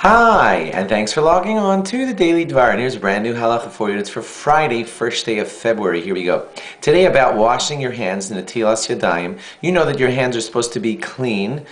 Hi, and thanks for logging on to the Daily Dvar. And here's a brand new halacha for you. It's for Friday, first day of February. Here we go. Today about washing your hands, netilas yadayim. You know that your hands are supposed to be clean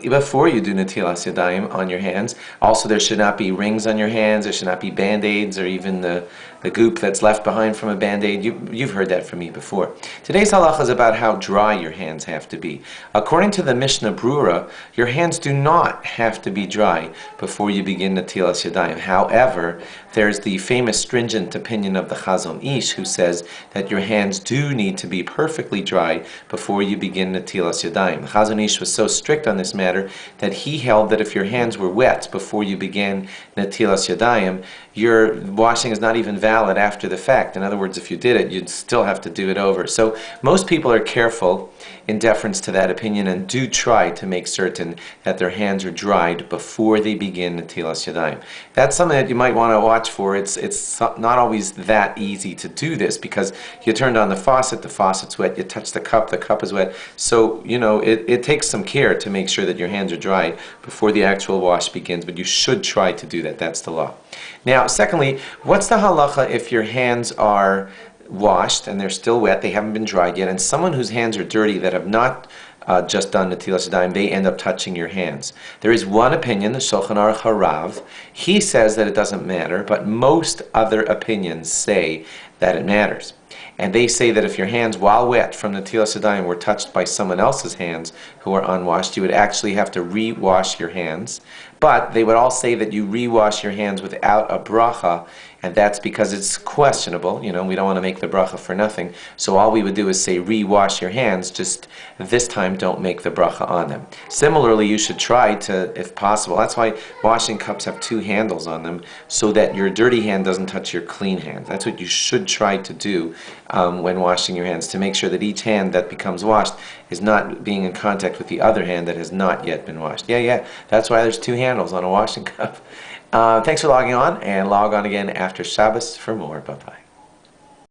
before you do netilas yadayim on your hands. Also, there should not be rings on your hands. There should not be band-aids or even the goop that's left behind from a band-aid. You've heard that from me before. Today's halacha is about how dry your hands have to be. According to the Mishnah Brura, your hands do not have to be dry before you begin netilas yadayim. However, there's the famous stringent opinion of the Chazon Ish who says that your hands do need to be perfectly dry before you begin netilas yadayim. The Chazon Ish was so strict on this matter that he held that if your hands were wet before you began netilas yadayim, your washing is not even valid after the fact. In other words, if you did it, you'd still have to do it over. So most people are careful in deference to that opinion and do try to make certain that their hands are dried before they begin netilas yadayim. That's something that you might want to watch for. It's not always that easy to do this because you turned on the faucet's wet, you touch the cup is wet. So, it takes some care to make sure that your hands are dried before the actual wash begins, but you should try to do that. That's the law. Now, secondly, what's the halacha if your hands are washed and they're still wet, they haven't been dried yet, and someone whose hands are dirty that have not just done netilas yadayim, they end up touching your hands? There is one opinion, the Shulchan Aruch Harav. He says that it doesn't matter, but most other opinions say that it matters. And they say that if your hands, while wet from netilas yadayim, were touched by someone else's hands who are unwashed, you would actually have to re-wash your hands. But they would all say that you re-wash your hands without a bracha, and that's because it's questionable. We don't want to make the bracha for nothing. So all we would do is say re-wash your hands, just this time don't make the bracha on them. Similarly, you should try to, if possible, that's why washing cups have two handles on them, so that your dirty hand doesn't touch your clean hand. That's what you should try to do when washing your hands, to make sure that each hand that becomes washed is not being in contact with the other hand that has not yet been washed. Yeah, that's why there's two handles on a washing cup. Thanks for logging on, and log on again after Shabbos for more. Bye-bye.